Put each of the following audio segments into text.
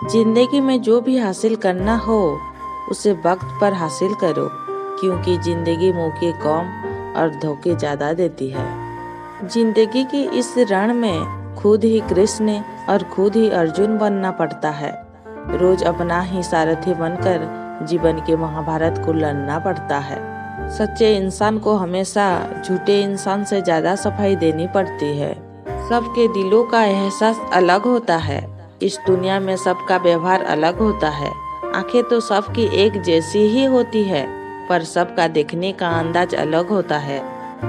जिंदगी में जो भी हासिल करना हो उसे वक्त पर हासिल करो, क्योंकि जिंदगी मौके कम और धोखे ज्यादा देती है। जिंदगी की इस रण में खुद ही कृष्ण और खुद ही अर्जुन बनना पड़ता है। रोज अपना ही सारथी बनकर जीवन के महाभारत को लड़ना पड़ता है। सच्चे इंसान को हमेशा झूठे इंसान से ज्यादा सफाई देनी पड़ती है। सबके दिलों का एहसास अलग होता है। इस दुनिया में सबका व्यवहार अलग होता है। आंखें तो सबकी एक जैसी ही होती है, पर सबका देखने का अंदाज अलग होता है।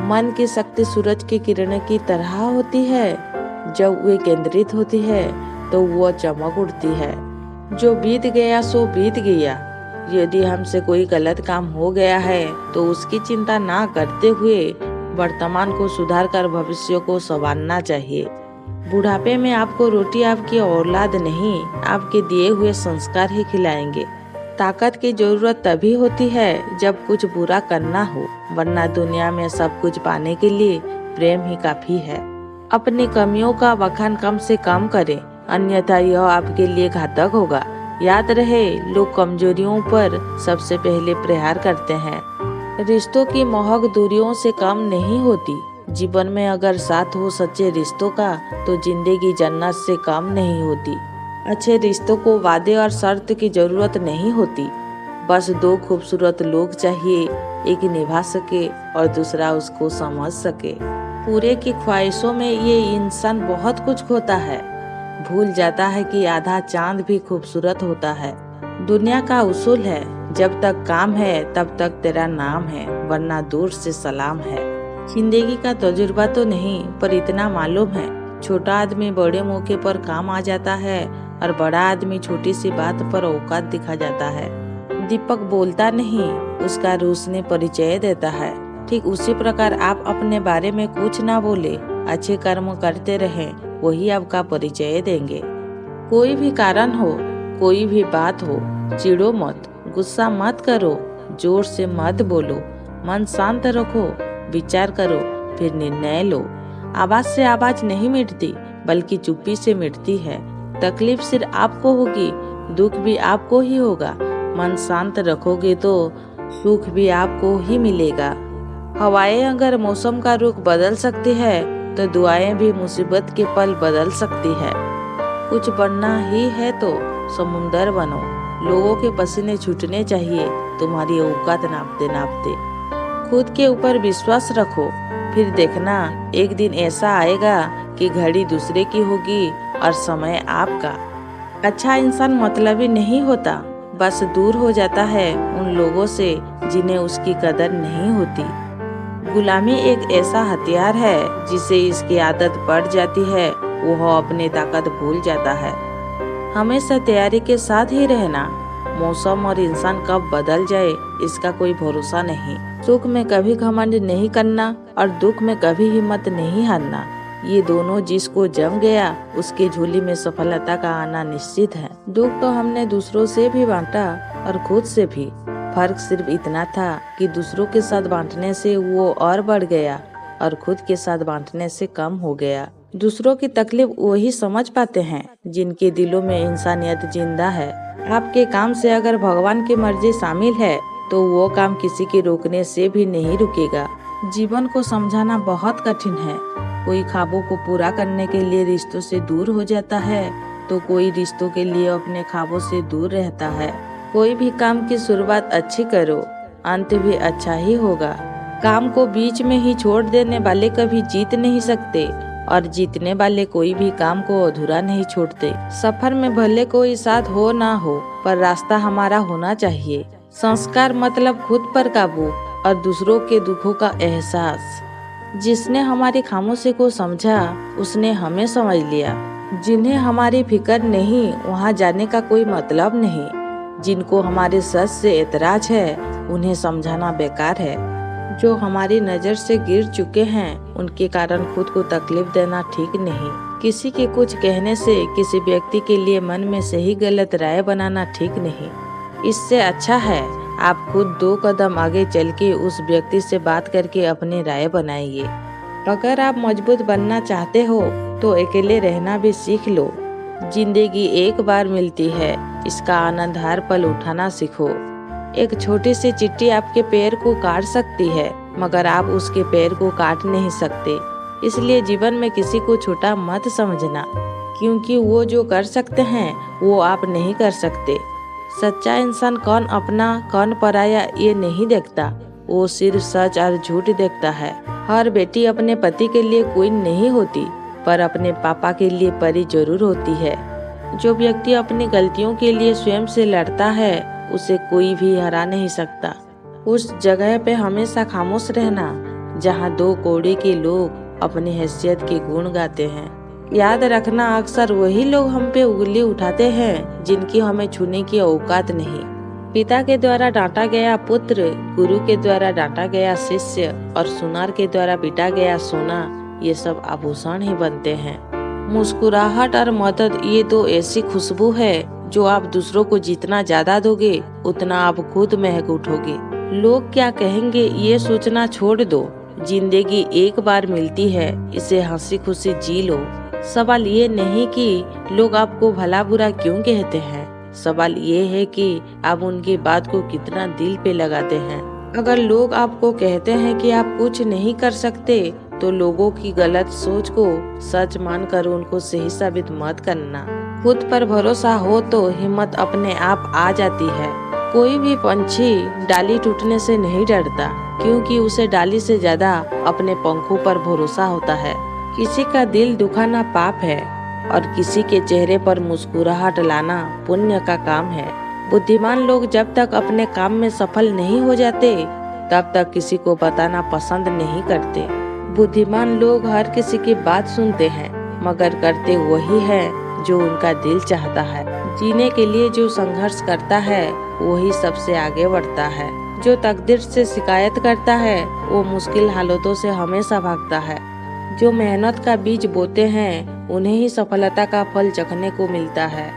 मन की शक्ति सूरज की किरणों की तरह होती है। जब वे केंद्रित होती है तो वो चमक उठती है। जो बीत गया सो बीत गया। यदि हमसे कोई गलत काम हो गया है तो उसकी चिंता ना करते हुए वर्तमान को सुधार कर भविष्य को संवारना चाहिए। बुढ़ापे में आपको रोटी आपकी औलाद नहीं, आपके दिए हुए संस्कार ही खिलाएंगे। ताकत की जरूरत तभी होती है जब कुछ बुरा करना हो, वरना दुनिया में सब कुछ पाने के लिए प्रेम ही काफी है। अपनी कमियों का बखान कम से कम करें, अन्यथा यह आपके लिए घातक होगा। याद रहे, लोग कमजोरियों पर सबसे पहले प्रहार करते हैं। रिश्तों की महक दूरियों से कम नहीं होती। जीवन में अगर साथ हो सच्चे रिश्तों का तो जिंदगी जन्नत से कम नहीं होती। अच्छे रिश्तों को वादे और शर्त की जरूरत नहीं होती। बस दो खूबसूरत लोग चाहिए, एक निभा सके और दूसरा उसको समझ सके। पूरे की ख्वाहिशों में ये इंसान बहुत कुछ खोता है, भूल जाता है कि आधा चांद भी खूबसूरत होता है। दुनिया का उसूल है, जब तक काम है तब तक तेरा नाम है, वरना दूर से सलाम है। जिंदगी का तजुर्बा तो नहीं, पर इतना मालूम है, छोटा आदमी बड़े मौके पर काम आ जाता है और बड़ा आदमी छोटी सी बात पर औकात दिखा जाता है। दीपक बोलता नहीं, उसका रोशनी परिचय देता है। ठीक उसी प्रकार आप अपने बारे में कुछ ना बोले, अच्छे कर्म करते रहें, वही आपका परिचय देंगे। कोई भी कारण हो, कोई भी बात हो, चिढ़ो मत, गुस्सा मत करो, जोर से मत बोलो, मन शांत रखो, विचार करो, फिर निर्णय लो। आवाज से आवाज नहीं मिटती, बल्कि चुप्पी से मिटती है। तकलीफ सिर्फ आपको होगी, दुख भी आपको ही होगा। मन शांत रखोगे तो सुख भी आपको ही मिलेगा। हवाएं अगर मौसम का रुख बदल सकती है तो दुआएं भी मुसीबत के पल बदल सकती है। कुछ बनना ही है तो समुंदर बनो। लोगों के पसीने छूटने चाहिए तुम्हारी औकात नापते नापते। खुद के ऊपर विश्वास रखो, फिर देखना एक दिन ऐसा आएगा कि घड़ी दूसरे की होगी और समय आपका। अच्छा इंसान मतलबी नहीं होता, बस दूर हो जाता है उन लोगों से जिन्हें उसकी कदर नहीं होती। गुलामी एक ऐसा हथियार है जिसे इसकी आदत पड़ जाती है, वह अपनी ताकत भूल जाता है। हमेशा तैयारी के साथ ही रहना। मौसम और इंसान कब बदल जाए इसका कोई भरोसा नहीं। सुख में कभी घमंड नहीं करना और दुख में कभी हिम्मत नहीं हारना। ये दोनों जिसको जम गया उसके झोली में सफलता का आना निश्चित है। दुख तो हमने दूसरों से भी बांटा और खुद से भी। फर्क सिर्फ इतना था कि दूसरों के साथ बांटने से वो और बढ़ गया और खुद के साथ बांटने से कम हो गया। दूसरों की तकलीफ वही समझ पाते हैं जिनके दिलों में इंसानियत जिंदा है। आपके काम से अगर भगवान की मर्जी शामिल है तो वो काम किसी के रोकने से भी नहीं रुकेगा। जीवन को समझाना बहुत कठिन है। कोई ख्वाबों को पूरा करने के लिए रिश्तों से दूर हो जाता है तो कोई रिश्तों के लिए अपने ख्वाबों से दूर रहता है। कोई भी काम की शुरुआत अच्छी करो, अंत भी अच्छा ही होगा। काम को बीच में ही छोड़ देने वाले कभी जीत नहीं सकते और जीतने वाले कोई भी काम को अधूरा नहीं छोड़ते। सफर में भले कोई साथ हो ना हो, पर रास्ता हमारा होना चाहिए। संस्कार मतलब खुद पर काबू और दूसरों के दुखों का एहसास। जिसने हमारी खामोशी को समझा उसने हमें समझ लिया। जिन्हें हमारी फिक्र नहीं, वहाँ जाने का कोई मतलब नहीं। जिनको हमारे सच से एतराज है उन्हें समझाना बेकार है। जो हमारी नज़र से गिर चुके हैं उनके कारण खुद को तकलीफ देना ठीक नहीं। किसी के कुछ कहने से किसी व्यक्ति के लिए मन में सही गलत राय बनाना ठीक नहीं। इससे अच्छा है आप खुद 2 कदम आगे चल के उस व्यक्ति से बात करके अपनी राय बनाइए। अगर आप मजबूत बनना चाहते हो तो अकेले रहना भी सीख लो। जिंदगी एक बार मिलती है, इसका आनंद हर पल उठाना सीखो। एक छोटी सी चिट्ठी आपके पैर को काट सकती है, मगर आप उसके पैर को काट नहीं सकते। इसलिए जीवन में किसी को छोटा मत समझना, क्योंकि वो जो कर सकते हैं वो आप नहीं कर सकते। सच्चा इंसान कौन अपना कौन पराया ये नहीं देखता, वो सिर्फ सच और झूठ देखता है। हर बेटी अपने पति के लिए कोई नहीं होती, पर अपने पापा के लिए परी जरूर होती है। जो व्यक्ति अपनी गलतियों के लिए स्वयं से लड़ता है, उसे कोई भी हरा नहीं सकता। उस जगह पे हमेशा खामोश रहना जहाँ दो कौड़ी के लोग अपनी हैसियत के गुण गाते हैं। याद रखना, अक्सर वही लोग हम पे उंगली उठाते हैं जिनकी हमें छूने की औकात नहीं। पिता के द्वारा डांटा गया पुत्र, गुरु के द्वारा डांटा गया शिष्य और सुनार के द्वारा पीटा गया सोना, ये सब आभूषण ही बनते हैं। मुस्कुराहट और मदद, ये दो ऐसी खुशबू है जो आप दूसरों को जितना ज्यादा दोगे उतना आप खुद महक उठोगे। लोग क्या कहेंगे ये सोचना छोड़ दो। जिंदगी एक बार मिलती है, इसे हंसी खुशी जी लो। सवाल ये नहीं कि लोग आपको भला बुरा क्यों कहते हैं, सवाल ये है कि आप उनकी बात को कितना दिल पे लगाते हैं। अगर लोग आपको कहते हैं कि आप कुछ नहीं कर सकते, तो लोगों की गलत सोच को सच मानकर उनको सही साबित मत करना। खुद पर भरोसा हो तो हिम्मत अपने आप आ जाती है। कोई भी पंछी डाली टूटने से नहीं डरता, क्योंकि उसे डाली से ज्यादा अपने पंखों पर भरोसा होता है। किसी का दिल दुखाना पाप है और किसी के चेहरे पर मुस्कुराहट लाना पुण्य का काम है। बुद्धिमान लोग जब तक अपने काम में सफल नहीं हो जाते, तब तक किसी को बताना पसंद नहीं करते। बुद्धिमान लोग हर किसी की बात सुनते हैं, मगर करते वही है जो उनका दिल चाहता है। जीने के लिए जो संघर्ष करता है वही सबसे आगे बढ़ता है। जो तकदीर से शिकायत करता है वो मुश्किल हालातों से हमेशा भागता है। जो मेहनत का बीज बोते हैं उन्हें ही सफलता का फल चखने को मिलता है।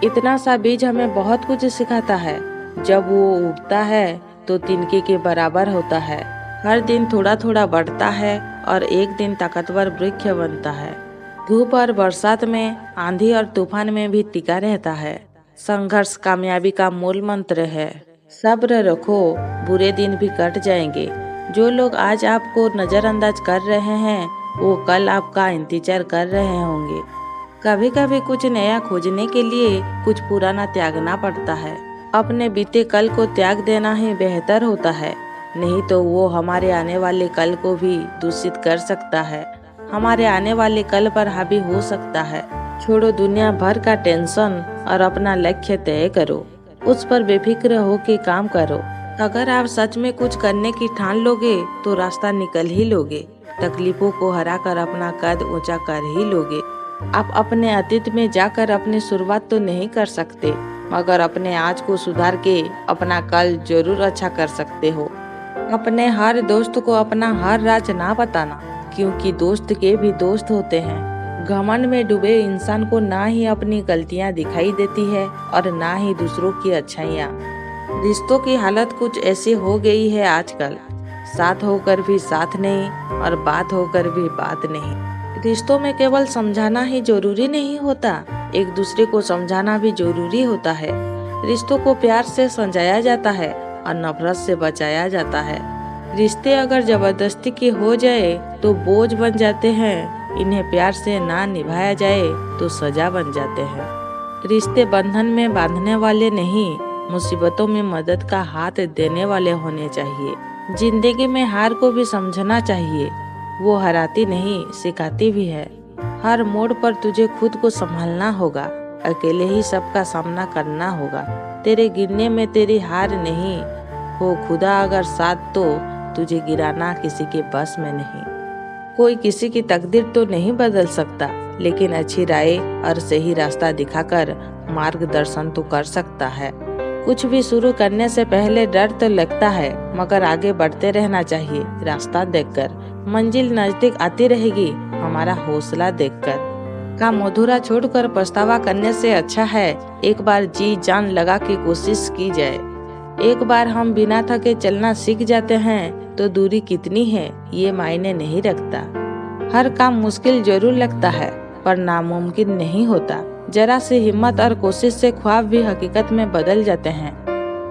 इतना सा बीज हमें बहुत कुछ सिखाता है। जब वो उगता है तो तिनके के बराबर होता है। हर दिन थोड़ा थोड़ा बढ़ता है और एक दिन ताकतवर वृक्ष बनता है। धूप और बरसात में, आंधी और तूफान में भी टिका रहता है। संघर्ष कामयाबी का मूल मंत्र है। सब्र रखो, बुरे दिन भी कट जाएंगे। जो लोग आज आपको नजरअंदाज कर रहे हैं, वो कल आपका इंतजार कर रहे होंगे। कभी कभी कुछ नया खोजने के लिए कुछ पुराना त्यागना पड़ता है। अपने बीते कल को त्याग देना ही बेहतर होता है, नहीं तो वो हमारे आने वाले कल को भी दूषित कर सकता है, हमारे आने वाले कल पर हावी हो सकता है। छोड़ो दुनिया भर का टेंशन और अपना लक्ष्य तय करो, उस पर बेफिक्र होके काम करो। अगर आप सच में कुछ करने की ठान लोगे तो रास्ता निकल ही लोगे। तकलीफों को हरा कर अपना कद ऊंचा कर ही लोगे। आप अपने अतीत में जाकर अपनी शुरुआत तो नहीं कर सकते, मगर अपने आज को सुधार के अपना कल जरूर अच्छा कर सकते हो। अपने हर दोस्त को अपना हर राज ना बताना, क्योंकि दोस्त के भी दोस्त होते हैं। घमंड में डूबे इंसान को ना ही अपनी गलतियां दिखाई देती है और ना ही दूसरों की अच्छाइयाँ। रिश्तों की हालत कुछ ऐसी हो गई है आजकल, साथ होकर भी साथ नहीं और बात होकर भी बात नहीं। रिश्तों में केवल समझाना ही जरूरी नहीं होता, एक दूसरे को समझाना भी जरूरी होता है। रिश्तों को प्यार से समझाया जाता है और नफरत से बचाया जाता है। रिश्ते अगर जबरदस्ती के हो जाए तो बोझ बन जाते हैं, इन्हें प्यार से ना निभाया जाए तो सजा बन जाते हैं। रिश्ते बंधन में बांधने वाले नहीं, मुसीबतों में मदद का हाथ देने वाले होने चाहिए। जिंदगी में हार को भी समझना चाहिए, वो हराती नहीं सिखाती भी है। हर मोड़ पर तुझे खुद को संभालना होगा, अकेले ही सबका सामना करना होगा। तेरे गिरने में तेरी हार नहीं हो, खुदा अगर साथ तो तुझे गिराना किसी के बस में नहीं। कोई किसी की तकदीर तो नहीं बदल सकता, लेकिन अच्छी राय और सही रास्ता दिखाकर मार्गदर्शन तो कर सकता है। कुछ भी शुरू करने से पहले डर तो लगता है, मगर आगे बढ़ते रहना चाहिए रास्ता देखकर। मंजिल नजदीक आती रहेगी हमारा हौसला देखकर। काम अधूरा छोड़कर पछतावा करने से अच्छा है एक बार जी जान लगा के कोशिश की जाए। एक बार हम बिना थके चलना सीख जाते हैं तो दूरी कितनी है ये मायने नहीं रखता। हर काम मुश्किल जरूर लगता है पर नामुमकिन नहीं होता। जरा सी हिम्मत और कोशिश से ख्वाब भी हकीकत में बदल जाते हैं।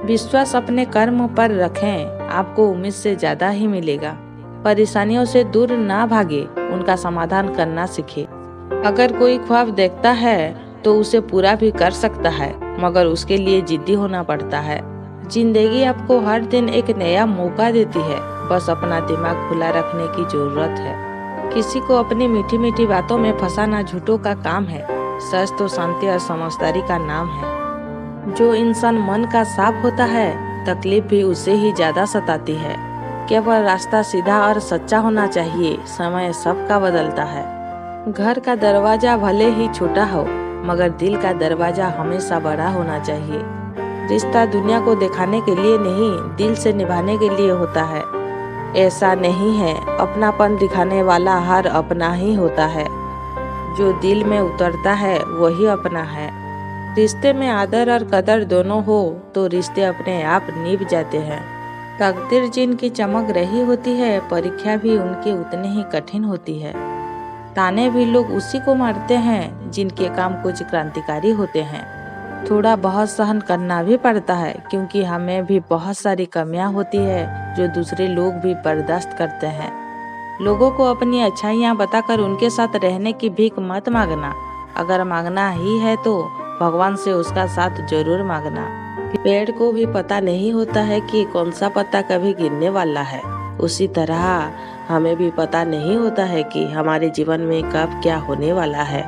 विश्वास अपने कर्म पर रखें, आपको उम्मीद से ज्यादा ही मिलेगा। परेशानियों से दूर ना भागे, उनका समाधान करना सीखे। अगर कोई ख्वाब देखता है तो उसे पूरा भी कर सकता है, मगर उसके लिए जिद्दी होना पड़ता है। जिंदगी आपको हर दिन एक नया मौका देती है, बस अपना दिमाग खुला रखने की जरूरत है। किसी को अपनी मीठी मीठी बातों में फंसाना झूठों का काम है। सच तो शांति और समझदारी का नाम है। जो इंसान मन का साफ होता है, तकलीफ भी उसे ही ज्यादा सताती है। केवल रास्ता सीधा और सच्चा होना चाहिए, समय सबका बदलता है। घर का दरवाजा भले ही छोटा हो, मगर दिल का दरवाजा हमेशा बड़ा होना चाहिए। रिश्ता दुनिया को दिखाने के लिए नहीं, दिल से निभाने के लिए होता है। ऐसा नहीं है, अपनापन दिखाने वाला हर अपना ही होता है। जो दिल में उतरता है वही अपना है। रिश्ते में आदर और कदर दोनों हो तो रिश्ते अपने आप निभ जाते हैं। तकदीर जिनकी चमक रही होती है, परीक्षा भी उनकी उतनी ही कठिन होती है। ताने भी लोग उसी को मारते हैं जिनके काम कुछ क्रांतिकारी होते हैं। थोड़ा बहुत सहन करना भी पड़ता है, क्योंकि हमें भी बहुत सारी कमियां होती है जो दूसरे लोग भी बर्दाश्त करते हैं। लोगों को अपनी अच्छाइयां बताकर उनके साथ रहने की भीख मत मांगना। अगर मांगना ही है तो भगवान से उसका साथ जरूर मांगना। पेड़ को भी पता नहीं होता है कि कौन सा पत्ता कभी गिरने वाला है, उसी तरह हमें भी पता नहीं होता है कि हमारे जीवन में कब क्या होने वाला है।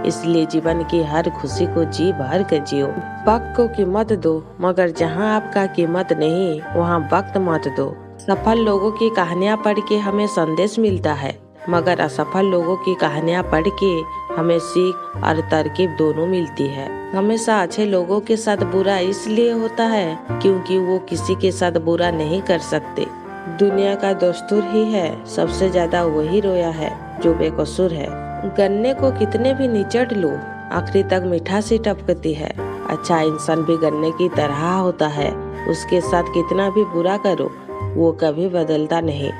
इसलिए जीवन की हर खुशी को जी भर कर जियो। वक्त को कीमत दो, मगर जहाँ आपका कीमत नहीं वहाँ वक्त मत दो। सफल लोगों की कहानियाँ पढ़ के हमें संदेश मिलता है, मगर असफल लोगों की कहानियाँ पढ़ के हमें सीख और तरकीब दोनों मिलती है। हमेशा अच्छे लोगों के साथ बुरा इसलिए होता है क्योंकि वो किसी के साथ बुरा नहीं कर सकते। दुनिया का दस्तूर ही है, सबसे ज्यादा वही रोया है जो बेकसूर है। गन्ने को कितने भी निचोड़ लो, आखिरी तक मिठासी टपकती है। अच्छा इंसान भी गन्ने की तरह होता है, उसके साथ कितना भी बुरा करो वो कभी बदलता नहीं।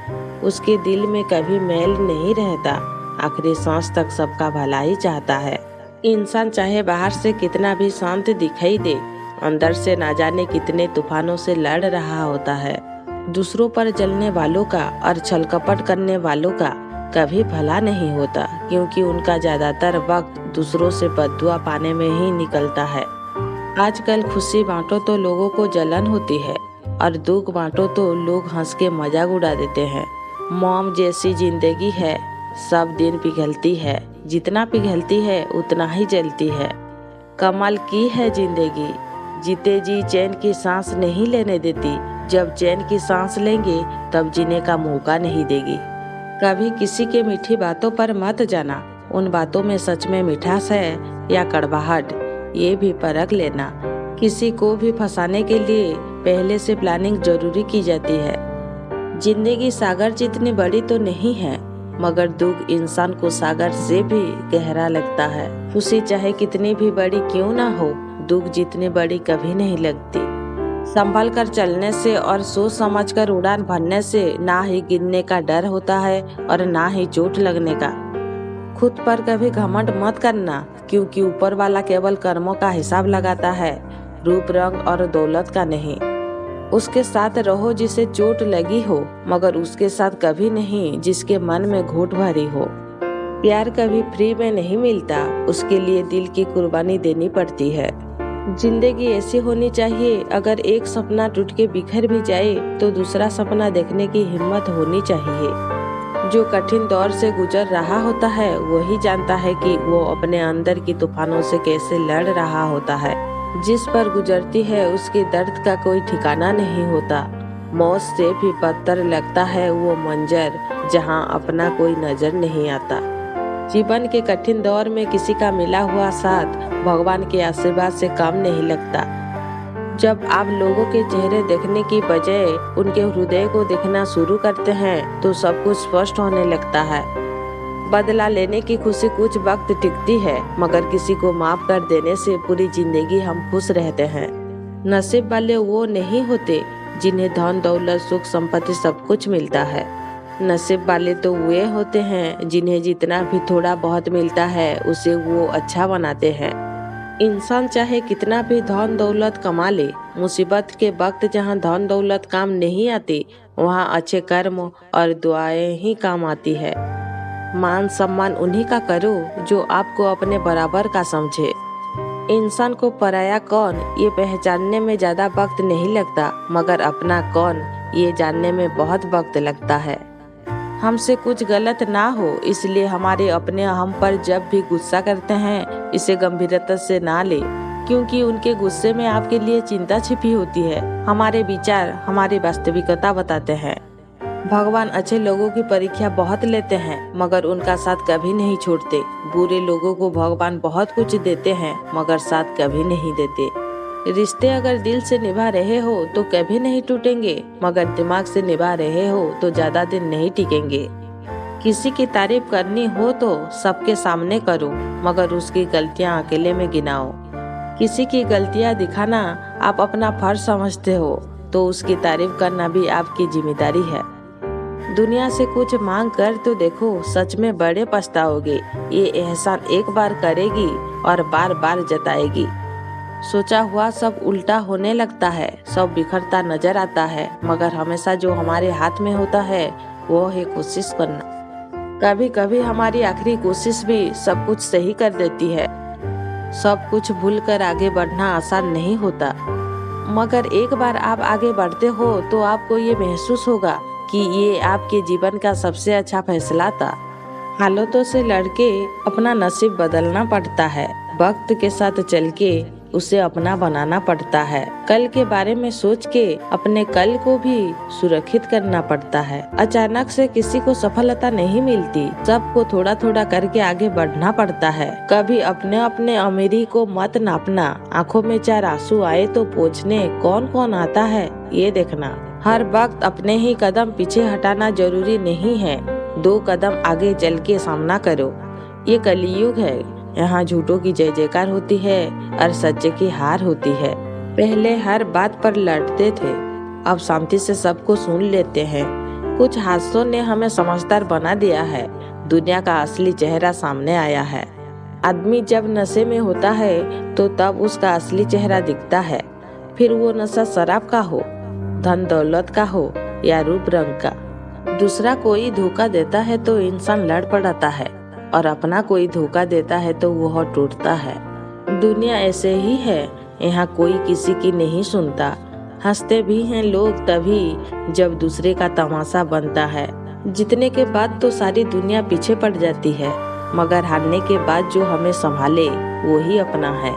उसके दिल में कभी मैल नहीं रहता, आखिरी सांस तक सबका भला ही चाहता है। इंसान चाहे बाहर से कितना भी शांत दिखाई दे, अंदर से ना जाने कितने तूफानों से लड़ रहा होता है। दूसरों पर जलने वालों का और छल कपट करने वालों का कभी भला नहीं होता, क्योंकि उनका ज्यादातर वक्त दूसरों से बद्दुआ पाने में ही निकलता है। आजकल खुशी बांटो तो लोगों को जलन होती है, और दुख बांटो तो लोग हंस के मजाक उड़ा देते हैं। मोम जैसी जिंदगी है, सब दिन पिघलती है, जितना पिघलती है उतना ही जलती है। कमाल की है जिंदगी, जीते जी चैन की सांस नहीं लेने देती। जब चैन की सांस लेंगे तब जीने का मौका नहीं देगी। कभी किसी के मीठी बातों पर मत जाना, उन बातों में सच में मिठास है या कड़वाहट, ये भी परख लेना। किसी को भी फंसाने के लिए पहले से प्लानिंग जरूरी की जाती है। जिंदगी सागर जितनी बड़ी तो नहीं है, मगर दुख इंसान को सागर से भी गहरा लगता है। खुशी चाहे कितनी भी बड़ी क्यों ना हो, दुख जितनी बड़ी कभी नहीं लगती। संभल कर चलने से और सोच समझ कर उड़ान भरने से ना ही गिरने का डर होता है और ना ही चोट लगने का। खुद पर कभी घमंड मत करना, क्योंकि ऊपर वाला केवल कर्मों का हिसाब लगाता है, रूप रंग और दौलत का नहीं। उसके साथ रहो जिसे चोट लगी हो, मगर उसके साथ कभी नहीं जिसके मन में घोट भरी हो। प्यार कभी फ्री में नहीं मिलता, उसके लिए दिल की कुर्बानी देनी पड़ती है। जिंदगी ऐसी होनी चाहिए, अगर एक सपना टूट के बिखर भी जाए तो दूसरा सपना देखने की हिम्मत होनी चाहिए। जो कठिन दौर से गुजर रहा होता है वही जानता है कि वो अपने अंदर की तूफानों से कैसे लड़ रहा होता है। जिस पर गुजरती है उसके दर्द का कोई ठिकाना नहीं होता। मौत से भी बदतर लगता है वो मंजर जहां अपना कोई नजर नहीं आता। जीवन के कठिन दौर में किसी का मिला हुआ साथ भगवान के आशीर्वाद से कम नहीं लगता। जब आप लोगों के चेहरे देखने की बजाय उनके हृदय को देखना शुरू करते हैं तो सब कुछ स्पष्ट होने लगता है। बदला लेने की खुशी कुछ वक्त टिकती है, मगर किसी को माफ कर देने से पूरी जिंदगी हम खुश रहते हैं। नसीब वाले वो नहीं होते जिन्हें धन दौलत सुख संपत्ति सब कुछ मिलता है। नसीब वाले तो वे होते हैं जिन्हें जितना भी थोड़ा बहुत मिलता है उसे वो अच्छा बनाते हैं। इंसान चाहे कितना भी धन दौलत कमा ले, मुसीबत के वक्त जहाँ धन दौलत काम नहीं आती, वहाँ अच्छे कर्म और दुआएं ही काम आती है। मान सम्मान उन्हीं का करो जो आपको अपने बराबर का समझे। इंसान को पराया कौन ये पहचानने में ज्यादा वक्त नहीं लगता, मगर अपना कौन ये जानने में बहुत वक्त लगता है। हमसे कुछ गलत ना हो, इसलिए हमारे अपने हम पर जब भी गुस्सा करते हैं इसे गंभीरता से ना ले, क्योंकि उनके गुस्से में आपके लिए चिंता छिपी होती है। हमारे विचार हमारी वास्तविकता बताते हैं। भगवान अच्छे लोगों की परीक्षा बहुत लेते हैं, मगर उनका साथ कभी नहीं छोड़ते। बुरे लोगों को भगवान बहुत कुछ देते हैं, मगर साथ कभी नहीं देते। रिश्ते अगर दिल से निभा रहे हो तो कभी नहीं टूटेंगे, मगर दिमाग से निभा रहे हो तो ज्यादा दिन नहीं टिकेंगे। किसी की तारीफ करनी हो तो सबके सामने करो, मगर उसकी गलतियां अकेले में गिनाओ। किसी की गलतियां दिखाना आप अपना फर्ज समझते हो तो उसकी तारीफ करना भी आपकी जिम्मेदारी है। दुनिया से कुछ मांग कर तो देखो, सच में बड़े पछताओगे। ये एहसान एक बार करेगी और बार बार जताएगी। सोचा हुआ सब उल्टा होने लगता है, सब बिखरता नजर आता है, मगर हमेशा जो हमारे हाथ में होता है वो है कोशिश करना। कभी कभी हमारी आखिरी कोशिश भी सब कुछ सही कर देती है। सब कुछ भूलकर आगे बढ़ना आसान नहीं होता, मगर एक बार आप आगे बढ़ते हो तो आपको ये महसूस होगा कि ये आपके जीवन का सबसे अच्छा फैसला था। हालातों से लड़के अपना नसीब बदलना पड़ता है, वक्त के साथ चल के उसे अपना बनाना पड़ता है। कल के बारे में सोच के अपने कल को भी सुरक्षित करना पड़ता है। अचानक से किसी को सफलता नहीं मिलती, सबको थोड़ा थोड़ा करके आगे बढ़ना पड़ता है। कभी अपने अपने अमीरी को मत नापना, आंखों में चार आंसू आए तो पूछने कौन कौन आता है ये देखना। हर वक्त अपने ही कदम पीछे हटाना जरूरी नहीं है, 2 कदम आगे चल के सामना करो। ये कलयुग है, यहाँ झूठों की जय जयकार होती है और सच्चे की हार होती है। पहले हर बात पर लड़ते थे, अब शांति से सबको सुन लेते हैं। कुछ हादसों ने हमें समझदार बना दिया है, दुनिया का असली चेहरा सामने आया है। आदमी जब नशे में होता है तो तब उसका असली चेहरा दिखता है, फिर वो नशा शराब का हो, धन दौलत का हो या रूप रंग का। दूसरा कोई धोखा देता है तो इंसान लड़ पड़ता है, और अपना कोई धोखा देता है तो वह टूटता है। दुनिया ऐसे ही है, यहाँ कोई किसी की नहीं सुनता। हंसते भी हैं लोग तभी जब दूसरे का तमाशा बनता है। जीतने के बाद तो सारी दुनिया पीछे पड़ जाती है, मगर हारने के बाद जो हमें संभाले वो ही अपना है।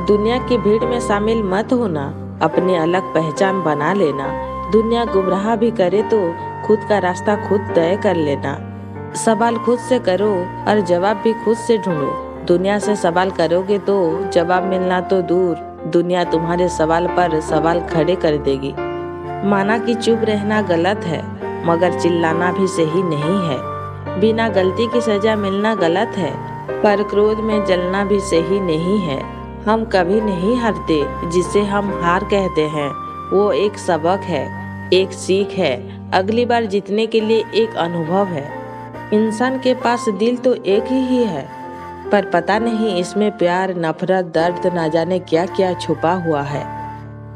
दुनिया की भीड़ में शामिल मत होना, अपनी अलग पहचान बना लेना। दुनिया गुमराह भी करे तो खुद का रास्ता खुद तय कर लेना। सवाल खुद से करो और जवाब भी खुद से ढूंढो। दुनिया से सवाल करोगे तो जवाब मिलना तो दूर, दुनिया तुम्हारे सवाल पर सवाल खड़े कर देगी। माना कि चुप रहना गलत है, मगर चिल्लाना भी सही नहीं है। बिना गलती की सजा मिलना गलत है, पर क्रोध में जलना भी सही नहीं है। हम कभी नहीं हारते, जिसे हम हार कहते हैं वो एक सबक है, एक सीख है, अगली बार जीतने के लिए एक अनुभव है। इंसान के पास दिल तो एक ही है, पर पता नहीं इसमें प्यार, नफरत, दर्द न जाने क्या क्या छुपा हुआ है।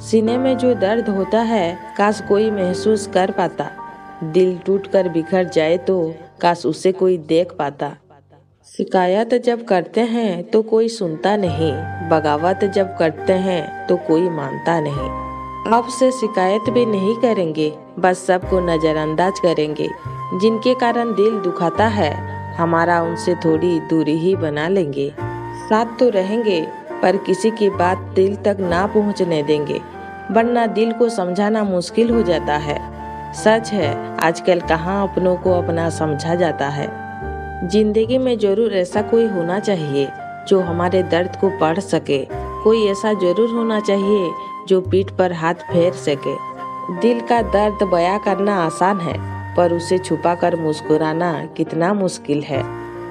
सीने में जो दर्द होता है काश कोई महसूस कर पाता। दिल टूटकर बिखर जाए तो काश उसे कोई देख पाता। शिकायत जब करते हैं तो कोई सुनता नहीं, बगावत जब करते हैं तो कोई मानता नहीं। आपसे शिकायत भी नहीं करेंगे, बस सबको नजरअंदाज करेंगे। जिनके कारण दिल दुखाता है, हमारा उनसे थोड़ी दूरी ही बना लेंगे। साथ तो रहेंगे पर किसी की बात दिल तक ना पहुंचने देंगे, वरना दिल को समझाना मुश्किल हो जाता है। सच है, आजकल कहाँ अपनों को अपना समझा जाता है। जिंदगी में जरूर ऐसा कोई होना चाहिए जो हमारे दर्द को पढ़ सके। कोई ऐसा जरूर होना चाहिए जो पीठ पर हाथ फेर सके। दिल का दर्द बयां करना आसान है, पर उसे छुपाकर मुस्कुराना कितना मुश्किल है।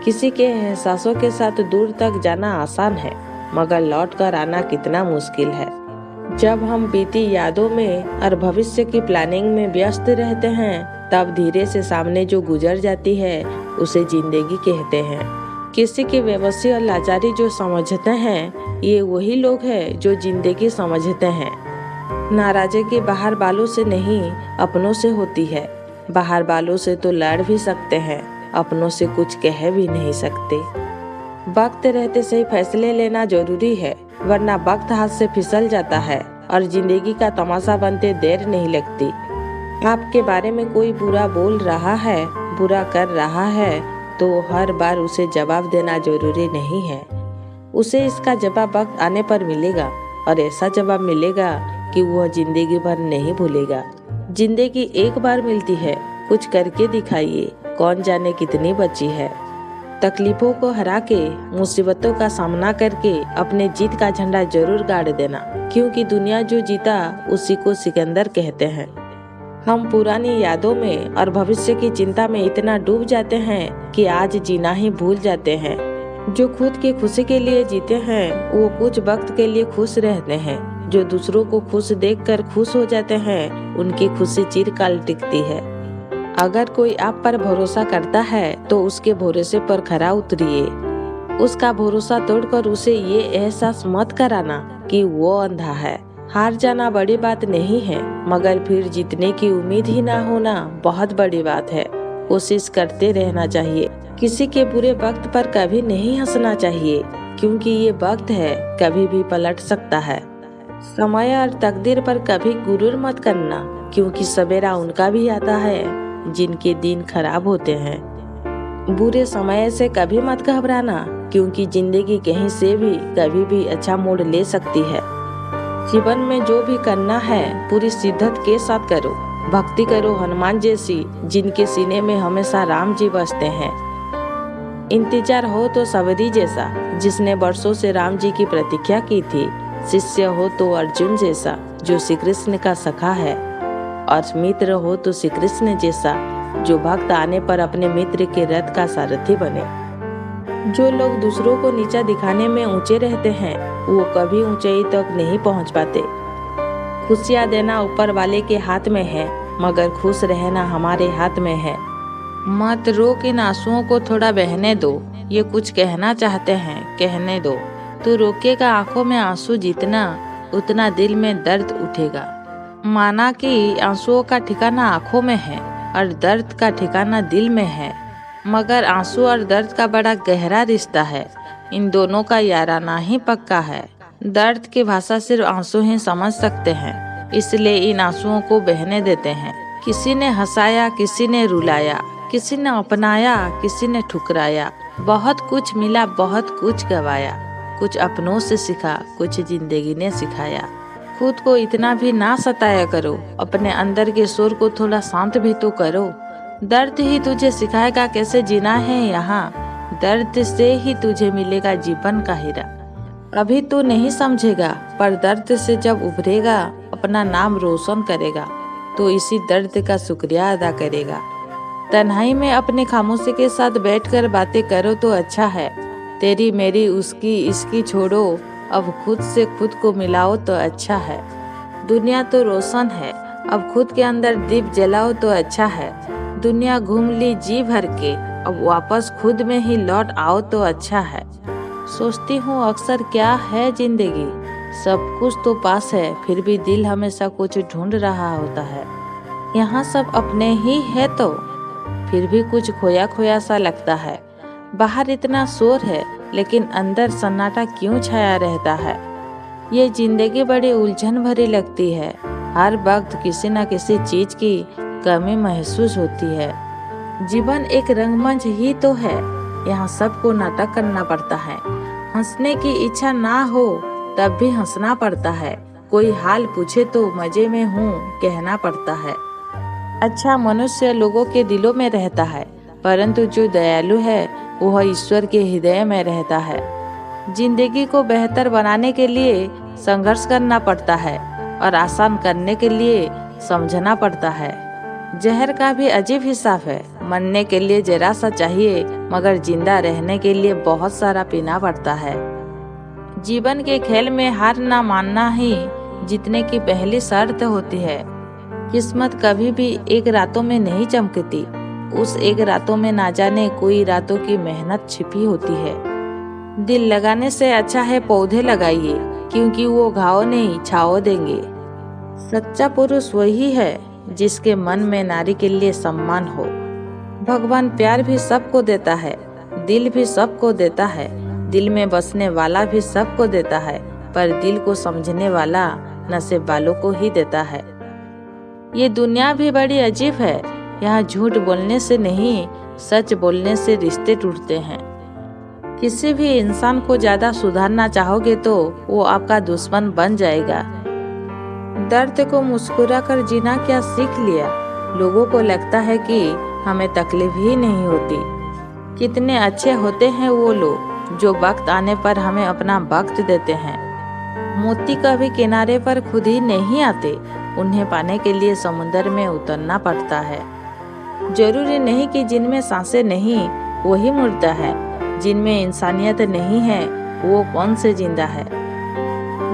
किसी के एहसासों के साथ दूर तक जाना आसान है, मगर लौट कर आना कितना मुश्किल है। जब हम बीती यादों में और भविष्य की प्लानिंग में व्यस्त रहते हैं, तब धीरे से सामने जो गुजर जाती है उसे जिंदगी कहते हैं। किसी की बेबसी और लाचारी जो समझते हैं, ये वही लोग हैं जो जिंदगी समझते हैं। नाराजगी बाहर वालों से नहीं, अपनों से होती है। बाहर वालों से तो लड़ भी सकते हैं, अपनों से कुछ कह भी नहीं सकते। वक्त रहते सही फैसले लेना जरूरी है, वरना वक्त हाथ से फिसल जाता है और जिंदगी का तमाशा बनते देर नहीं लगती। आपके बारे में कोई बुरा बोल रहा है, बुरा कर रहा है, तो हर बार उसे जवाब देना जरूरी नहीं है। उसे इसका जवाब वक्त आने पर मिलेगा, और ऐसा जवाब मिलेगा कि वह जिंदगी भर नहीं भूलेगा। जिंदगी एक बार मिलती है, कुछ करके दिखाइए, कौन जाने कितनी बची है। तकलीफों को हरा के, मुसीबतों का सामना करके अपने जीत का झंडा जरूर गाड़ देना, क्योंकि दुनिया जो जीता उसी को सिकंदर कहते हैं। हम पुरानी यादों में और भविष्य की चिंता में इतना डूब जाते हैं कि आज जीना ही भूल जाते हैं। जो खुद की खुशी के लिए जीते हैं, वो कुछ वक्त के लिए खुश रहते हैं। जो दूसरों को खुश देखकर खुश हो जाते हैं, उनकी खुशी चिरकाल टिकती है। अगर कोई आप पर भरोसा करता है तो उसके भरोसे पर खरा उतरिए। उसका भरोसा तोड़कर उसे ये एहसास मत कराना कि वो अंधा है। हार जाना बड़ी बात नहीं है, मगर फिर जीतने की उम्मीद ही ना होना बहुत बड़ी बात है। कोशिश करते रहना चाहिए। किसी के बुरे वक्त पर कभी नहीं हंसना चाहिए, क्योंकि ये वक्त है, कभी भी पलट सकता है। समय और तकदीर पर कभी गुरूर मत करना, क्योंकि सवेरा उनका भी आता है जिनके दिन खराब होते हैं। बुरे समय से कभी मत घबराना, क्योंकि जिंदगी कहीं से भी कभी भी अच्छा मोड़ ले सकती है। जीवन में जो भी करना है पूरी शिद्दत के साथ करो। भक्ति करो हनुमान जैसी, जिनके सीने में हमेशा राम जी बसते हैं। इंतजार हो तो सबरी जैसा, जिसने वर्षों से राम जी की प्रतीक्षा की थी। शिष्य हो तो अर्जुन जैसा, जो श्री कृष्ण का सखा है। और मित्र हो तो श्री कृष्ण जैसा, जो भक्त आने पर अपने मित्र के रथ का सारथी बने। जो लोग दूसरों को नीचा दिखाने में ऊंचे रहते हैं, वो कभी ऊंचाई तक नहीं पहुंच पाते। खुशियां देना ऊपर वाले के हाथ में है, मगर खुश रहना हमारे हाथ में है। मत रोक, इन आंसुओं को थोड़ा बहने दो। ये कुछ कहना चाहते हैं, कहने दो। तू रोकेगा आंखों में आंसू जितना, उतना दिल में दर्द उठेगा। माना कि आंसुओं का ठिकाना आंखों में है और दर्द का ठिकाना दिल में है, मगर आंसू और दर्द का बड़ा गहरा रिश्ता है। इन दोनों का याराना ही पक्का है। दर्द की भाषा सिर्फ आंसू ही समझ सकते हैं, इसलिए इन आंसुओं को बहने देते हैं। किसी ने हंसाया, किसी ने रुलाया, किसी ने अपनाया, किसी ने ठुकराया। बहुत कुछ मिला, बहुत कुछ गवाया। कुछ अपनों से सीखा, कुछ जिंदगी ने सिखाया। खुद को इतना भी ना सताया करो, अपने अंदर के शोर को थोड़ा शांत भी तो करो। दर्द ही तुझे सिखाएगा कैसे जीना है यहाँ। दर्द से ही तुझे मिलेगा जीवन का हीरा। अभी तू नहीं समझेगा, पर दर्द से जब उभरेगा, अपना नाम रोशन करेगा, तो इसी दर्द का शुक्रिया अदा करेगा। तन्हाई में अपने खामोशी के साथ बैठकर बातें करो तो अच्छा है। तेरी मेरी उसकी इसकी छोड़ो, अब खुद से खुद को मिलाओ तो अच्छा है। दुनिया तो रोशन है, अब खुद के अंदर दीप जलाओ तो अच्छा है। दुनिया घूम ली जी भर के, अब वापस खुद में ही लौट आओ तो अच्छा है। सोचती हूँ अक्सर क्या है जिंदगी, सब कुछ तो पास है, फिर भी दिल हमेशा कुछ ढूंढ रहा होता है। यहाँ सब अपने ही है तो फिर भी कुछ खोया खोया सा लगता है। बाहर इतना शोर है, लेकिन अंदर सन्नाटा क्यों छाया रहता है। ये जिंदगी बड़ी उलझन भरी लगती है। हर वक्त किसी न किसी चीज की कमी महसूस होती है। जीवन एक रंगमंच ही तो है, यहाँ सबको नाटक करना पड़ता है। हंसने की इच्छा ना हो तब भी हंसना पड़ता है। कोई हाल पूछे तो मजे में हूँ कहना पड़ता है। अच्छा मनुष्य लोगों के दिलों में रहता है, परंतु जो दयालु है वह ईश्वर के हृदय में रहता है। जिंदगी को बेहतर बनाने के लिए संघर्ष करना पड़ता है और आसान करने के लिए समझना पड़ता है। जहर का भी अजीब हिसाब है, मरने के लिए जरा सा चाहिए, मगर जिंदा रहने के लिए बहुत सारा पीना पड़ता है। जीवन के खेल में हार ना मानना ही जीतने की पहली शर्त होती है। किस्मत कभी भी एक रातों में नहीं चमकती। उस एक रातों में ना जाने कोई रातों की मेहनत छिपी होती है। दिल लगाने से अच्छा है पौधे लगाइए, क्योंकि वो घाव नहीं छाव देंगे। सच्चा पुरुष वही है जिसके मन में नारी के लिए सम्मान हो। भगवान प्यार भी सबको देता है, दिल भी सबको देता है, दिल में बसने वाला भी सबको देता है, पर दिल को समझने वाला नसीब वालों को ही देता है। ये दुनिया भी बड़ी अजीब है, यहाँ झूठ बोलने से नहीं, सच बोलने से रिश्ते टूटते हैं। किसी भी इंसान को ज्यादा सुधारना चाहोगे तो वो आपका दुश्मन बन जाएगा। दर्द को मुस्कुराकर जीना क्या सीख लिया। लोगों को लगता है कि हमें तकलीफ ही नहीं होती। कितने अच्छे होते हैं वो लोग जो वक्त आने पर हमें अपना वक्त देते हैं। मोती कभी किनारे पर खुद ही नहीं आते, उन्हें पाने के लिए समुद्र में उतरना पड़ता है। जरूरी नहीं कि जिनमें सांसें नहीं वही मुर्दा है, जिनमें इंसानियत नहीं है वो कौन से जिंदा है।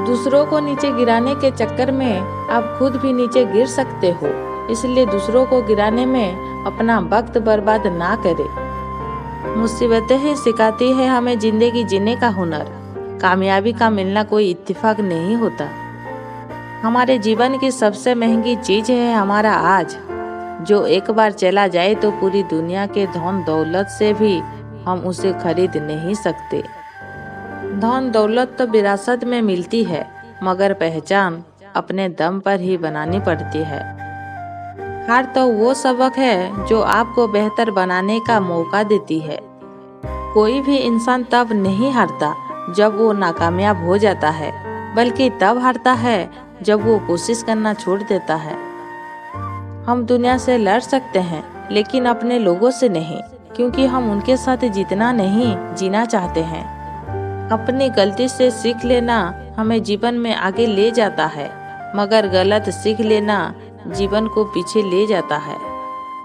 दूसरों को नीचे गिराने के चक्कर में आप खुद भी नीचे गिर सकते हो, इसलिए दूसरों को गिराने में अपना वक्त बर्बाद ना करें। मुसीबतें ही सिखाती है हमें जिंदगी जीने का हुनर। कामयाबी का मिलना कोई इत्तेफाक नहीं होता। हमारे जीवन की सबसे महंगी चीज है हमारा आज, जो एक बार चला जाए तो पूरी दुनिया के धन दौलत से भी हम उसे खरीद नहीं सकते। धन दौलत तो विरासत में मिलती है, मगर पहचान अपने दम पर ही बनानी पड़ती है। हार तो वो सबक है जो आपको बेहतर बनाने का मौका देती है। कोई भी इंसान तब नहीं हारता जब वो नाकामयाब हो जाता है, बल्कि तब हारता है जब वो कोशिश करना छोड़ देता है। हम दुनिया से लड़ सकते हैं, लेकिन अपने लोगों से नहीं, क्योंकि हम उनके साथ जीतना नहीं जीना चाहते हैं। अपनी गलती से सीख लेना हमें जीवन में आगे ले जाता है, मगर गलत सीख लेना जीवन को पीछे ले जाता है।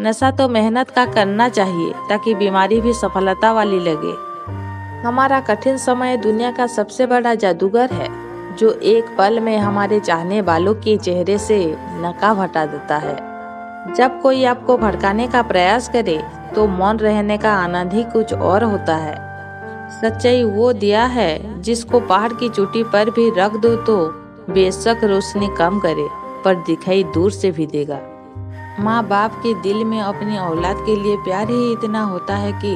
नशा तो मेहनत का करना चाहिए ताकि बीमारी भी सफलता वाली लगे। हमारा कठिन समय दुनिया का सबसे बड़ा जादूगर है, जो एक पल में हमारे चाहने वालों के चेहरे से नकाब हटा देता है। जब कोई आपको भड़काने का प्रयास करे तो मौन रहने का आनंद ही कुछ और होता है। सच्चाई वो दिया है जिसको पहाड़ की चोटी पर भी रख दो तो बेशक रोशनी कम करे, पर दिखाई दूर से भी देगा। माँ बाप के दिल में अपनी औलाद के लिए प्यार ही इतना होता है कि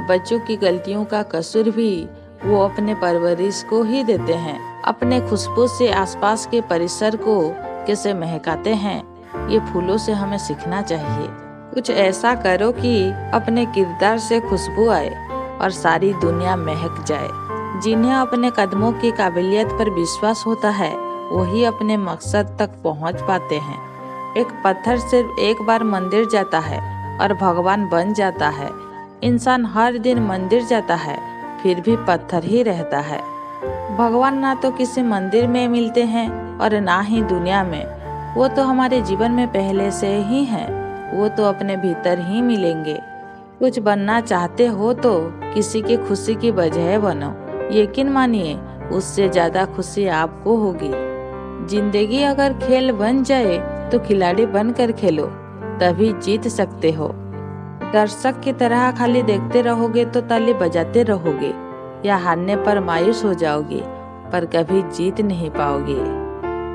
बच्चों की गलतियों का कसूर भी वो अपने परवरिश को ही देते हैं। अपने खुशबू से आसपास के परिसर को कैसे महकाते हैं, ये फूलों से हमें सीखना चाहिए। कुछ ऐसा करो कि अपने किरदार से खुशबू आए और सारी दुनिया महक जाए। जिन्हें अपने कदमों की काबिलियत पर विश्वास होता है वही अपने मकसद तक पहुंच पाते हैं। एक पत्थर सिर्फ एक बार मंदिर जाता है और भगवान बन जाता है। इंसान हर दिन मंदिर जाता है फिर भी पत्थर ही रहता है। भगवान ना तो किसी मंदिर में मिलते हैं और ना ही दुनिया में, वो तो हमारे जीवन में पहले से ही हैं। वो तो अपने भीतर ही मिलेंगे। कुछ बनना चाहते हो तो किसी की खुशी की वजह बनो। यकीन मानिए उससे ज्यादा खुशी आपको होगी। जिंदगी अगर खेल बन जाए तो खिलाड़ी बनकर खेलो, तभी जीत सकते हो। दर्शक की तरह खाली देखते रहोगे तो ताली बजाते रहोगे, या हारने पर मायूस हो जाओगे, पर कभी जीत नहीं पाओगे।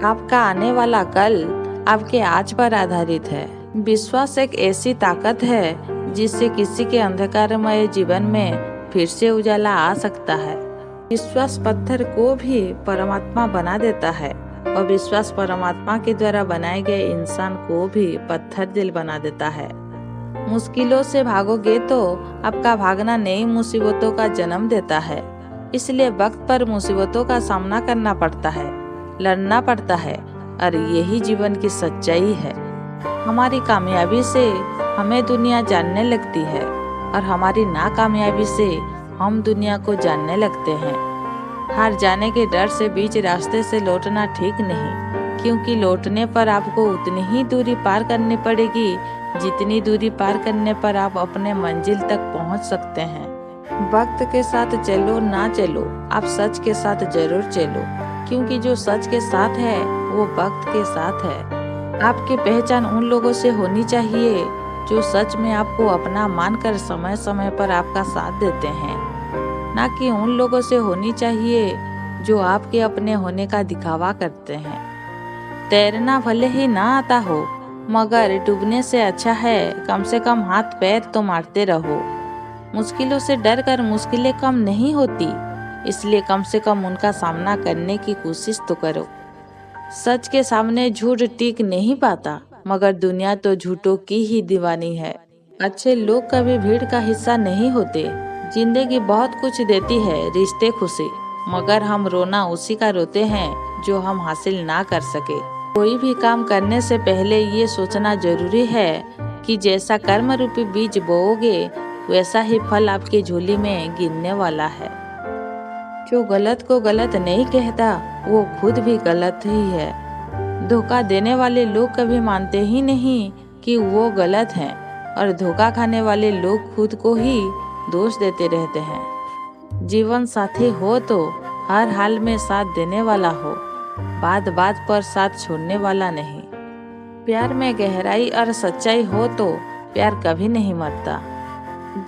आपका आने वाला कल आपके आज पर आधारित है। विश्वास एक ऐसी ताकत है जिससे किसी के अंधकारमय जीवन में फिर से उजाला आ सकता है। विश्वास पत्थर को भी परमात्मा बना देता है और विश्वास परमात्मा के द्वारा बनाए गए इंसान को भी पत्थर दिल बना देता है। मुश्किलों से भागोगे तो आपका भागना नई मुसीबतों का जन्म देता है। इसलिए वक्त पर मुसीबतों का सामना करना पड़ता है, लड़ना पड़ता है, और यही जीवन की सच्चाई है। हमारी कामयाबी से हमें दुनिया जानने लगती है और हमारी नाकामयाबी से हम दुनिया को जानने लगते हैं। हार जाने के डर से बीच रास्ते से लौटना ठीक नहीं, क्योंकि लौटने पर आपको उतनी ही दूरी पार करनी पड़ेगी जितनी दूरी पार करने पर आप अपने मंजिल तक पहुंच सकते हैं। वक्त के साथ चलो ना चलो, आप सच के साथ जरूर चलो, क्योंकि जो सच के साथ है वो वक्त के साथ है। आपकी पहचान उन लोगों से होनी चाहिए जो सच में आपको अपना मानकर समय समय पर आपका साथ देते हैं, ना कि उन लोगों से होनी चाहिए जो आपके अपने होने का दिखावा करते हैं। तैरना भले ही ना आता हो, मगर डूबने से अच्छा है कम से कम हाथ पैर तो मारते रहो। मुश्किलों से डर कर मुश्किलें कम नहीं होती, इसलिए कम से कम उनका सामना करने की कोशिश तो करो। सच के सामने झूठ टिक नहीं पाता, मगर दुनिया तो झूठों की ही दीवानी है। अच्छे लोग कभी भीड़ का हिस्सा नहीं होते। जिंदगी बहुत कुछ देती है, रिश्ते, खुशी, मगर हम रोना उसी का रोते हैं जो हम हासिल ना कर सके। कोई भी काम करने से पहले ये सोचना जरूरी है कि जैसा कर्म रूपी बीज बोओगे वैसा ही फल आपकी झोली में गिरने वाला है। जो गलत को गलत नहीं कहता वो खुद भी गलत ही है। धोखा देने वाले लोग कभी मानते ही नहीं कि वो गलत हैं, और धोखा खाने वाले लोग खुद को ही दोष देते रहते हैं। जीवन साथी हो तो हर हाल में साथ देने वाला हो, बात बात पर साथ छोड़ने वाला नहीं। प्यार में गहराई और सच्चाई हो तो प्यार कभी नहीं मरता।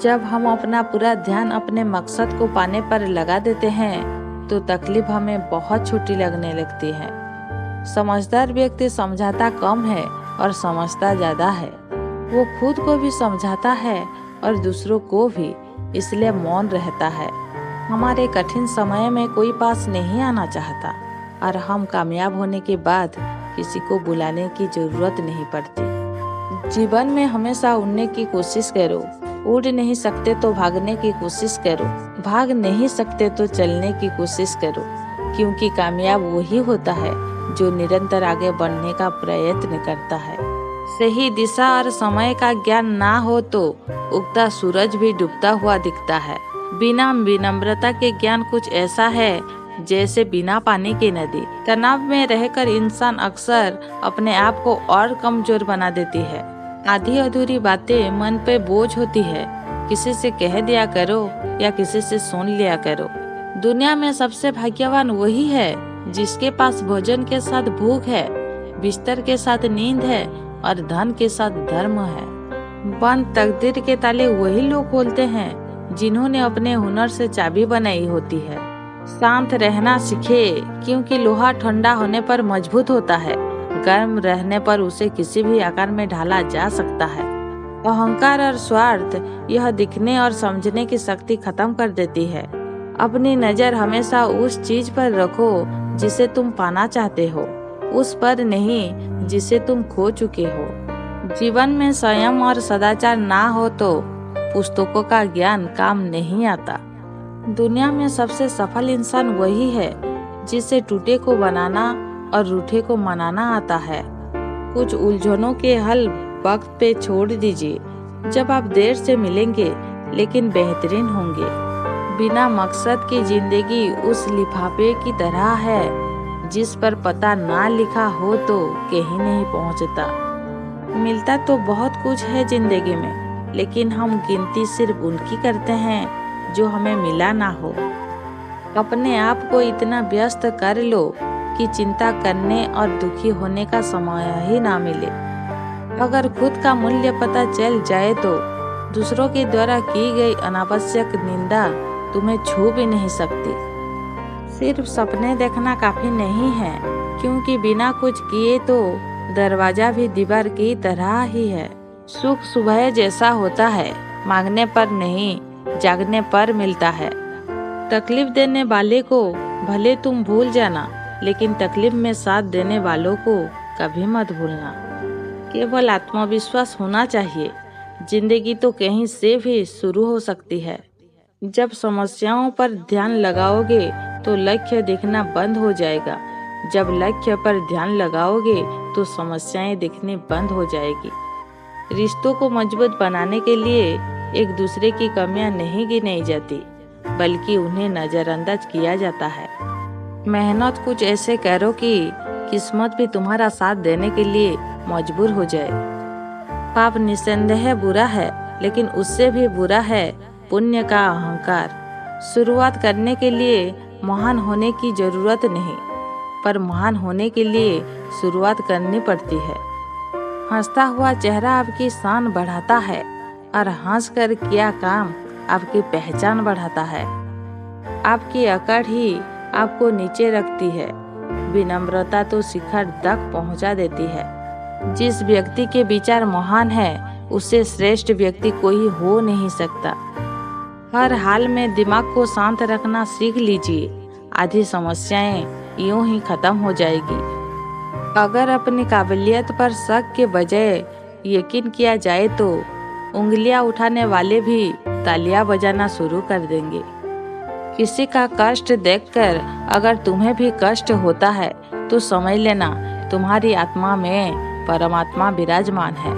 जब हम अपना पूरा ध्यान अपने मकसद को पाने पर लगा देते हैं तो तकलीफ हमें बहुत छोटी लगने लगती है। समझदार व्यक्ति समझाता कम है और समझता ज्यादा है। वो खुद को भी समझाता है और दूसरों को भी, इसलिए मौन रहता है। हमारे कठिन समय में कोई पास नहीं आना चाहता, और हम कामयाब होने के बाद किसी को बुलाने की जरूरत नहीं पड़ती। जीवन में हमेशा उड़ने की कोशिश करो। उड़ नहीं सकते तो भागने की कोशिश करो, भाग नहीं सकते तो चलने की कोशिश करो, क्योंकि कामयाब वही होता है जो निरंतर आगे बढ़ने का प्रयत्न करता है। सही दिशा और समय का ज्ञान ना हो तो उगता सूरज भी डूबता हुआ दिखता है। बिना विनम्रता के ज्ञान कुछ ऐसा है जैसे बिना पानी की नदी। तनाव में रहकर इंसान अक्सर अपने आप को और कमजोर बना देती है। आधी अधूरी बातें मन पे बोझ होती है। किसी से कह दिया करो या किसी से सुन लिया करो। दुनिया में सबसे भाग्यवान वही है जिसके पास भोजन के साथ भूख है, बिस्तर के साथ नींद है और धन के साथ धर्म है। बंद तकदीर के ताले वही लोग खोलते हैं जिन्होंने अपने हुनर से चाबी बनाई होती है। शांत रहना सीखे, क्योंकि लोहा ठंडा होने पर मजबूत होता है, गर्म रहने पर उसे किसी भी आकार में ढाला जा सकता है। अहंकार और स्वार्थ यह दिखने और समझने की शक्ति खत्म कर देती है। अपनी नजर हमेशा उस चीज पर रखो जिसे तुम पाना चाहते हो, उस पर नहीं जिसे तुम खो चुके हो। जीवन में संयम और सदाचार ना हो तो पुस्तकों का ज्ञान काम नहीं आता। दुनिया में सबसे सफल इंसान वही है जिसे टूटे को बनाना और रूठे को मनाना आता है। कुछ उलझनों के हल वक्त पे छोड़ दीजिए, जब आप देर से मिलेंगे लेकिन बेहतरीन होंगे। बिना मकसद की जिंदगी उस लिफाफे की तरह है जिस पर पता ना लिखा हो तो कहीं नहीं पहुंचता। मिलता तो बहुत कुछ है जिंदगी में, लेकिन हम गिनती सिर्फ उनकी करते हैं जो हमें मिला ना हो। अपने आप को इतना व्यस्त कर लो कि चिंता करने और दुखी होने का समय ही ना मिले। अगर खुद का मूल्य पता चल जाए तो दूसरों के द्वारा की गई अनावश्यक निंदा तुम्हें छू भी नहीं सकती। सिर्फ सपने देखना काफी नहीं है, क्योंकि बिना कुछ किए तो दरवाजा भी दीवार की तरह ही है। सुख सुबह जैसा होता है, मांगने पर नहीं जागने पर मिलता है। तकलीफ देने वाले को भले तुम भूल जाना, लेकिन तकलीफ में साथ देने वालों को कभी मत भूलना। केवल आत्मविश्वास होना चाहिए। जिंदगी तो कहीं से भी शुरू हो सकती है। जब समस्याओं पर ध्यान लगाओगे तो लक्ष्य दिखना बंद हो जाएगा। जब लक्ष्य पर ध्यान लगाओगे तो समस्याएं दिखनी बंद हो जाएगी। रिश्तों को मजबूत बनाने के लिए एक दूसरे की कमियां नहीं गिनाई जाती, बल्कि उन्हें नजरअंदाज किया जाता है। मेहनत कुछ ऐसे करो कि किस्मत भी तुम्हारा साथ देने के लिए मजबूर हो जाए। पाप निस्संदेह बुरा है, लेकिन उससे भी बुरा है पुण्य का अहंकार। शुरुआत करने के लिए महान होने की जरूरत नहीं, पर महान होने के लिए शुरुआत करनी पड़ती है। हंसता हुआ चेहरा आपकी शान बढ़ाता है और हंसकर किया काम आपकी पहचान बढ़ाता है। आपकी अकड़ ही आपको नीचे रखती है। विनम्रता तो शिखर तक पहुंचा देती है। जिस व्यक्ति के विचार महान है उससे श्रेष्ठ व्यक्ति कोई हो नहीं सकता। हर हाल में दिमाग को शांत रखना सीख लीजिए, आधी समस्याएं यूं ही खत्म हो जाएगी। अगर अपनी काबिलियत पर शक के बजाय यकीन किया जाए तो उंगलियां उठाने वाले भी तालियां बजाना शुरू कर देंगे। किसी का कष्ट देखकर अगर तुम्हें भी कष्ट होता है तो समझ लेना तुम्हारी आत्मा में परमात्मा विराजमान है।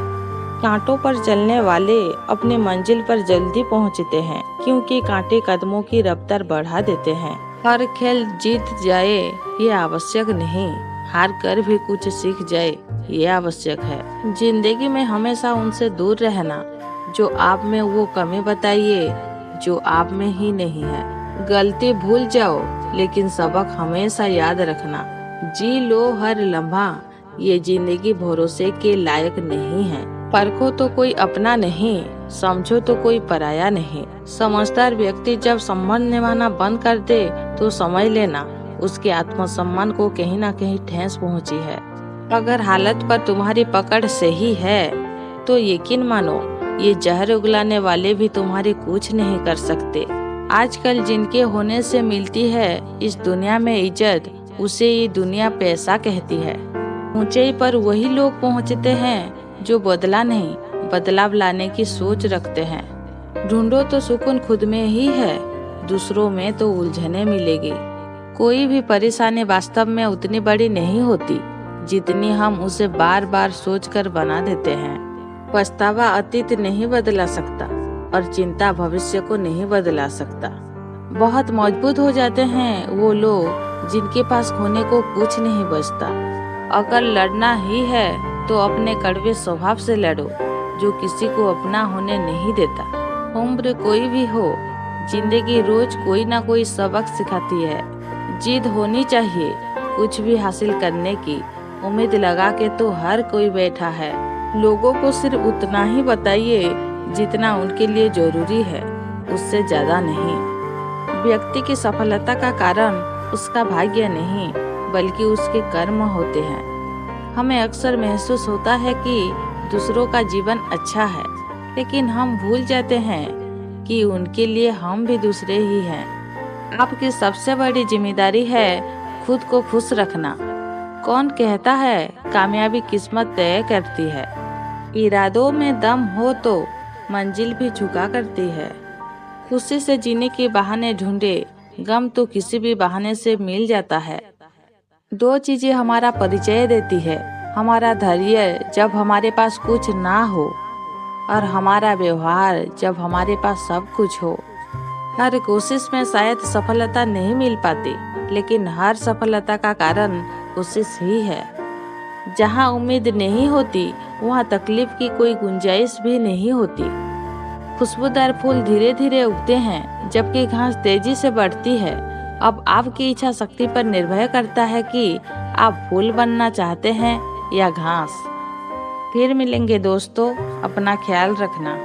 कांटों पर चलने वाले अपनी मंजिल पर जल्दी पहुंचते हैं क्योंकि कांटे कदमों की रफ्तार बढ़ा देते हैं। हर खेल जीत जाए ये आवश्यक नहीं, हार कर भी कुछ सीख जाए ये आवश्यक है। जिंदगी में हमेशा उनसे दूर रहना जो आप में वो कमी बताइए जो आप में ही नहीं है। गलती भूल जाओ लेकिन सबक हमेशा याद रखना। जी लो हर लम्हा, ये जिंदगी भरोसे के लायक नहीं है। परखो तो कोई अपना नहीं, समझो तो कोई पराया नहीं। समझदार व्यक्ति जब संबंध निभाना बंद कर दे तो समझ लेना उसके आत्मसम्मान को कहीं ना कहीं ठेस पहुंची है। अगर हालत पर तुम्हारी पकड़ सही है तो यकीन मानो ये जहर उगलाने वाले भी तुम्हारी कुछ नहीं कर सकते। आजकल जिनके होने से मिलती है इस दुनिया में इज्जत, उसे ये दुनिया पैसा कहती है। ऊंचाई पर वही लोग पहुंचते हैं जो बदला नहीं, बदलाव लाने की सोच रखते हैं। ढूंढो तो सुकून खुद में ही है, दूसरों में तो उलझने मिलेगी। कोई भी परेशानी वास्तव में उतनी बड़ी नहीं होती जितनी हम उसे बार बार सोचकर बना देते हैं। पछतावा अतीत नहीं बदला सकता और चिंता भविष्य को नहीं बदला सकता। बहुत मजबूत हो जाते हैं वो लोग जिनके पास खोने को कुछ नहीं बचता। अगर लड़ना ही है तो अपने कड़वे स्वभाव से लड़ो जो किसी को अपना होने नहीं देता। उम्र कोई भी हो, जिंदगी रोज कोई ना कोई सबक सिखाती है। जिद होनी चाहिए कुछ भी हासिल करने की, उम्मीद लगा के तो हर कोई बैठा है। लोगों को सिर्फ उतना ही बताइए जितना उनके लिए जरूरी है, उससे ज्यादा नहीं। व्यक्ति की सफलता का कारण उसका भाग्य नहीं बल्कि उसके कर्म होते हैं। हमें अक्सर महसूस होता है कि दूसरों का जीवन अच्छा है, लेकिन हम भूल जाते हैं कि उनके लिए हम भी दूसरे ही हैं। आपकी सबसे बड़ी जिम्मेदारी है खुद को खुश रखना। कौन कहता है कामयाबी किस्मत तय करती है। इरादों में दम हो तो मंजिल भी झुका करती है। खुशी से जीने के बहाने ढूंढे, गम तो किसी भी बहाने से मिल जाता है। दो चीजें हमारा परिचय देती है, हमारा धैर्य जब हमारे पास कुछ ना हो और हमारा व्यवहार जब हमारे पास सब कुछ हो। हर कोशिश में शायद सफलता नहीं मिल पाती, लेकिन हर सफलता का कारण कोशिश ही है। जहाँ उम्मीद नहीं होती वहाँ तकलीफ की कोई गुंजाइश भी नहीं होती। खुशबूदार फूल धीरे धीरे उगते हैं जबकि घास तेजी से बढ़ती है। अब आपकी इच्छा शक्ति पर निर्भर करता है कि आप फूल बनना चाहते हैं या घास। फिर मिलेंगे दोस्तों, अपना ख्याल रखना।